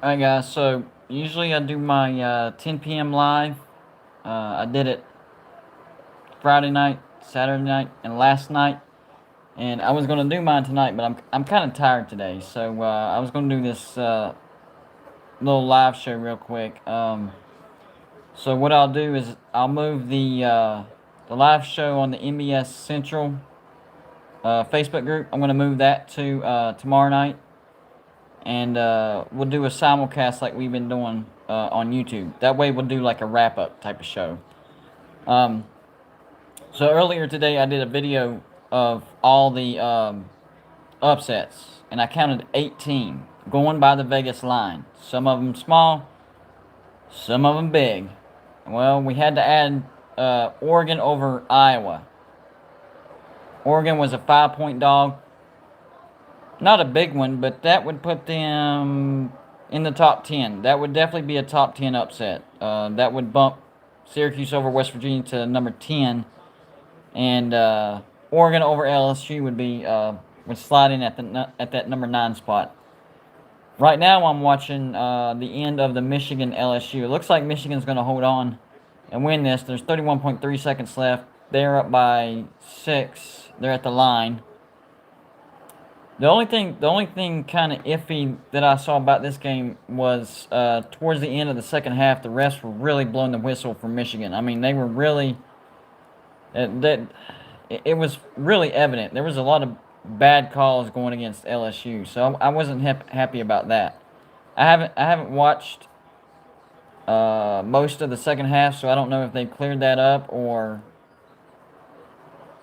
Alright guys, so usually I do my 10 p.m. live. I did it Friday night, Saturday night, and last night. And I was going to do mine tonight, but I'm kind of tired today. So I was going to do this little live show real quick. So what I'll do is I'll move the live show on the MBS Central Facebook group. I'm going to move that to tomorrow night. And we'll do a simulcast like we've been doing on YouTube. That way we'll do like a wrap-up type of show. Um, so earlier today I did a video of all the upsets, and I counted 18 going by the Vegas line. Some of them small, some of them big. Well, we had to add Oregon over Iowa. Oregon was a 5-point dog. Not a big one, but that would put them in the top 10. That would definitely be a top 10 upset. That would bump Syracuse over West Virginia to number 10. And Oregon over LSU would slide in at that number 9 spot. Right now, I'm watching the end of the Michigan LSU. It looks like Michigan's going to hold on and win this. There's 31.3 seconds left. They're up by 6. They're at the line. The only thing kind of iffy that I saw about this game was towards the end of the second half, the refs were really blowing the whistle for Michigan. I mean, they were really it was really evident. There was a lot of bad calls going against LSU, so I wasn't happy about that. I haven't watched most of the second half, so I don't know if they cleared that up or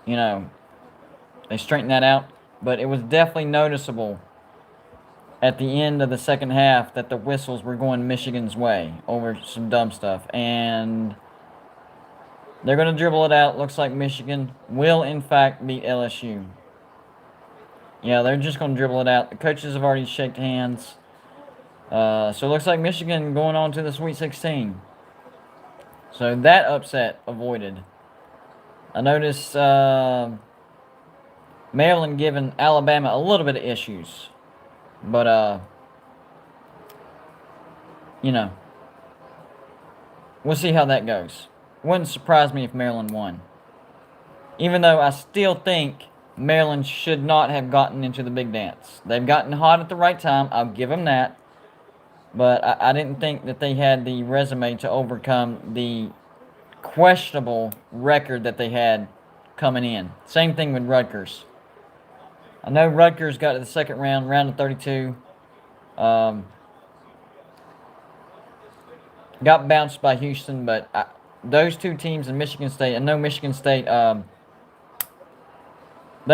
you know they straightened that out. But it was definitely noticeable at the end of the second half that the whistles were going Michigan's way over some dumb stuff. And they're going to dribble it out. Looks like Michigan will, in fact, beat LSU. Yeah, they're just going to dribble it out. The coaches have already shook hands. So it looks like Michigan going on to the Sweet 16. So that upset avoided. I noticed Maryland giving Alabama a little bit of issues. But, we'll see how that goes. Wouldn't surprise me if Maryland won. Even though I still think Maryland should not have gotten into the big dance. They've gotten hot at the right time. I'll give them that. But I didn't think that they had the resume to overcome the questionable record that they had coming in. Same thing with Rutgers. I know Rutgers got to the second round of 32. Got bounced by Houston, but those two teams in Michigan State, I know Michigan State, they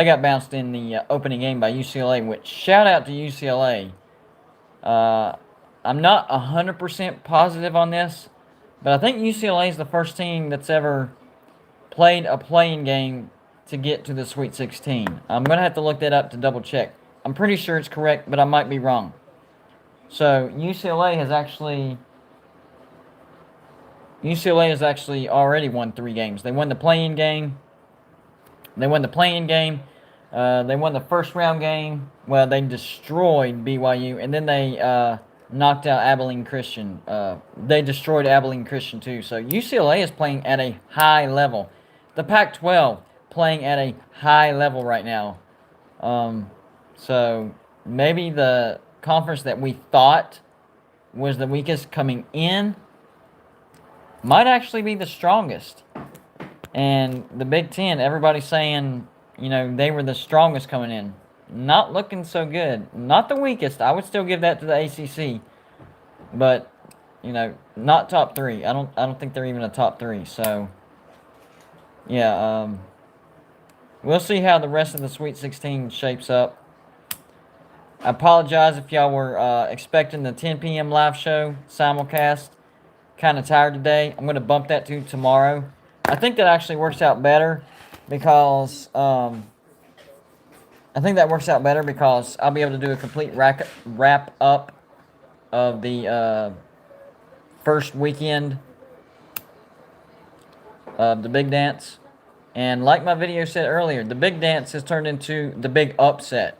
got bounced in the opening game by UCLA, which shout out to UCLA. I'm not 100% positive on this, but I think UCLA is the first team that's ever played a playing game to get to the Sweet 16. I'm going to have to look that up to double check. I'm pretty sure it's correct, but I might be wrong. So UCLA has actually already won 3 games. They won the play-in game. They won the first round game. Well, they destroyed BYU, and then they knocked out Abilene Christian. They destroyed Abilene Christian too. So UCLA is playing at a high level. The Pac-12 playing at a high level right now. So maybe the conference that we thought was the weakest coming in might actually be the strongest. And the Big Ten, everybody's saying, they were the strongest coming in. Not looking so good. Not the weakest. I would still give that to the ACC. But, not top 3. I don't think they're even a top 3. So, yeah, we'll see how the rest of the Sweet 16 shapes up. I apologize if y'all were expecting the 10 p.m. live show simulcast. Kind of tired today. I'm going to bump that to tomorrow. I think that actually works out better because I'll be able to do a complete wrap up of the first weekend of the Big Dance. And like my video said earlier, the Big Dance has turned into the big upset.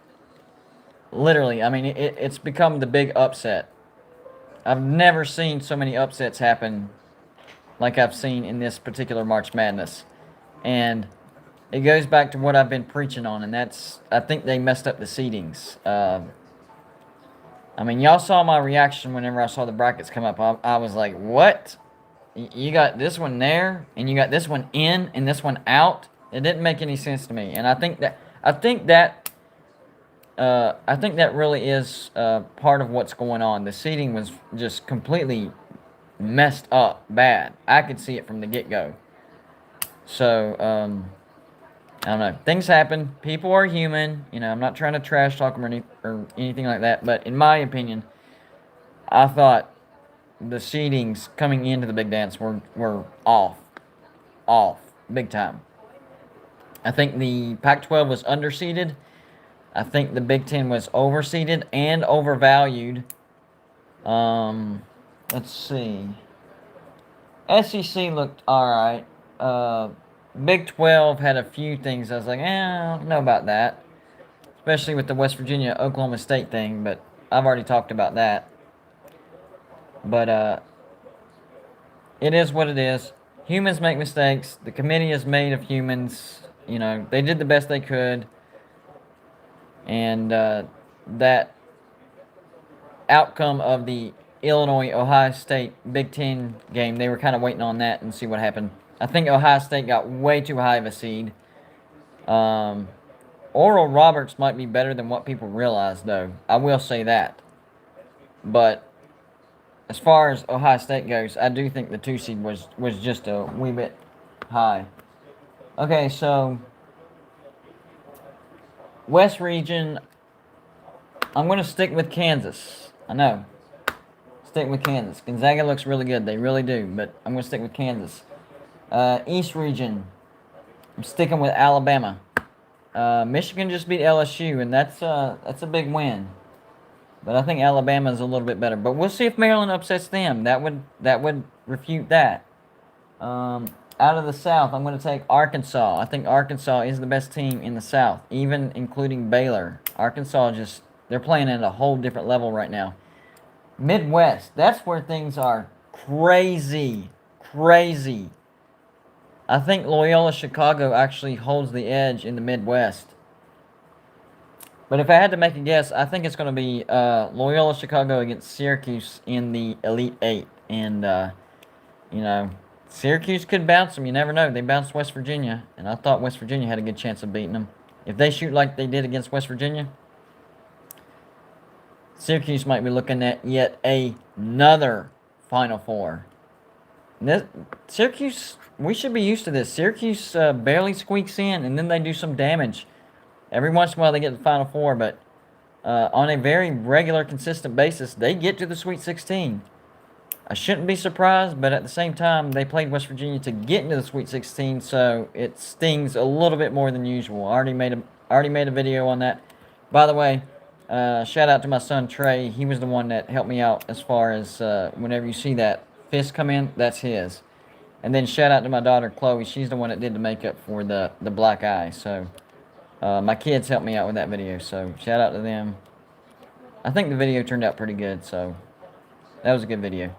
Literally, I mean, it's become the big upset. I've never seen so many upsets happen like I've seen in this particular March Madness. And it goes back to what I've been preaching on, and that's, I think they messed up the seedings. I mean, y'all saw my reaction whenever I saw the brackets come up. I was like, what? You got this one there, and you got this one in, and this one out? It didn't make any sense to me. And I think that really is part of what's going on. The seeding was just completely messed up bad. I could see it from the get-go. So, I don't know. Things happen. People are human. You know, I'm not trying to trash talk them or anything like that. But in my opinion, I thought the seedings coming into the big dance were off, big time. I think the Pac-12 was underseeded. I think the Big Ten was overseeded and overvalued. Let's see. SEC looked alright. Big 12 had a few things I was like, I don't know about that. Especially with the West Virginia Oklahoma State thing, but I've already talked about that. But it is what it is. Humans make mistakes. The committee is made of humans. You know, they did the best they could. And that outcome of the Illinois-Ohio State Big Ten game, they were kind of waiting on that and see what happened. I think Ohio State got way too high of a seed. Oral Roberts might be better than what people realize, though. I will say that. But as far as Ohio State goes, I do think the 2 seed was just a wee bit high. Okay, so West Region, I'm going to stick with Kansas. I know. Stick with Kansas. Gonzaga looks really good. They really do. But I'm going to stick with Kansas. East Region, I'm sticking with Alabama. Michigan just beat LSU, and that's a big win. But I think Alabama is a little bit better. But we'll see if Maryland upsets them. That would refute that. Out of the South, I'm going to take Arkansas. I think Arkansas is the best team in the South, even including Baylor. Arkansas they're playing at a whole different level right now. Midwest, that's where things are crazy. I think Loyola Chicago actually holds the edge in the Midwest. But if I had to make a guess, I think it's going to be Loyola Chicago against Syracuse in the Elite Eight. And, you know, Syracuse could bounce them. You never know. They bounced West Virginia, and I thought West Virginia had a good chance of beating them. If they shoot like they did against West Virginia, Syracuse might be looking at yet another Final Four. Syracuse, we should be used to this. Syracuse barely squeaks in, and then they do some damage. Every once in a while they get to the Final Four, but on a very regular, consistent basis, they get to the Sweet 16. I shouldn't be surprised, but at the same time, they played West Virginia to get into the Sweet 16, so it stings a little bit more than usual. I already made a video on that. By the way, shout out to my son Trey. He was the one that helped me out as far as whenever you see that fist come in, that's his. And then shout out to my daughter Chloe. She's the one that did the makeup for the black eye. So my kids helped me out with that video. So shout out to them. I think the video turned out pretty good. So that was a good video.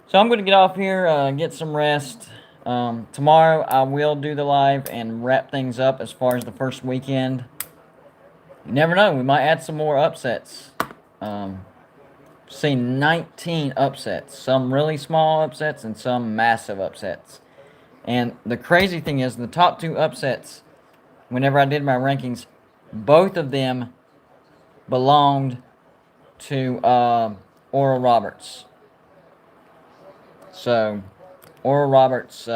So I'm going to get off here, get some rest. Tomorrow I will do the live and wrap things up as far as the first weekend. You never know. We might add some more upsets. Seen 19 upsets. Some really small upsets and some massive upsets. And the crazy thing is, the top 2 upsets, whenever I did my rankings, both of them belonged to Oral Roberts. So, Oral Roberts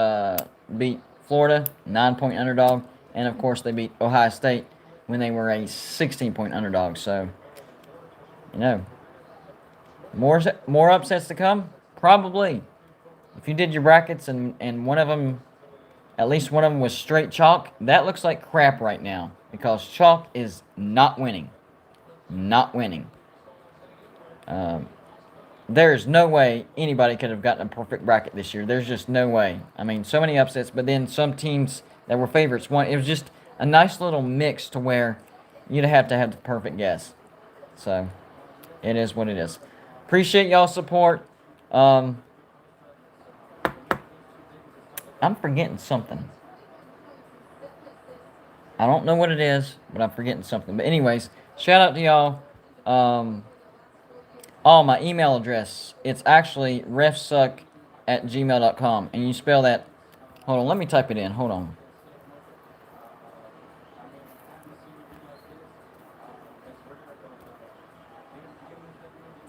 beat Florida, 9-point underdog. And, of course, they beat Ohio State when they were a 16-point underdog. So, you know, more upsets to come? Probably. If you did your brackets and one of them, at least one of them was straight chalk, that looks like crap right now. Because chalk is not winning. Not winning. There's no way anybody could have gotten a perfect bracket this year. There's just no way. I mean, so many upsets, but then some teams that were favorites won. It was just a nice little mix to where you'd have to have the perfect guess. So, it is what it is. Appreciate y'all's support. I'm forgetting something. I don't know what it is, but I'm forgetting something. But anyways, shout out to y'all. My email address. It's actually refsuck@gmail.com. And you spell that. Hold on, let me type it in. Hold on.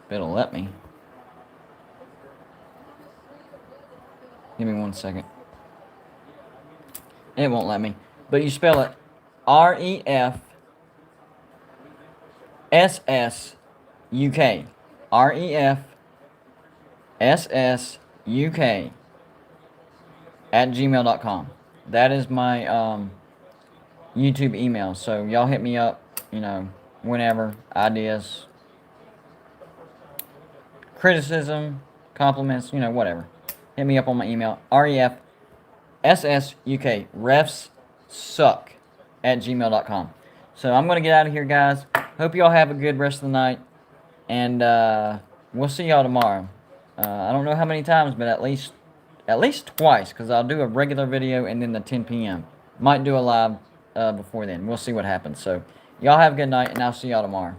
It'll let me. Give me 1 second. It won't let me. But you spell it REFSSUK. REFSSUK @gmail.com. That is my YouTube email. So y'all hit me up, whenever. Ideas, criticism, compliments, whatever. Hit me up on my email. REFSSUK. refsuck@gmail.com. So I'm going to get out of here, guys. Hope y'all have a good rest of the night. And we'll see y'all tomorrow. I don't know how many times, but at least twice, because I'll do a regular video and then the 10 p.m. Might do a live before then. We'll see what happens. So y'all have a good night, and I'll see y'all tomorrow.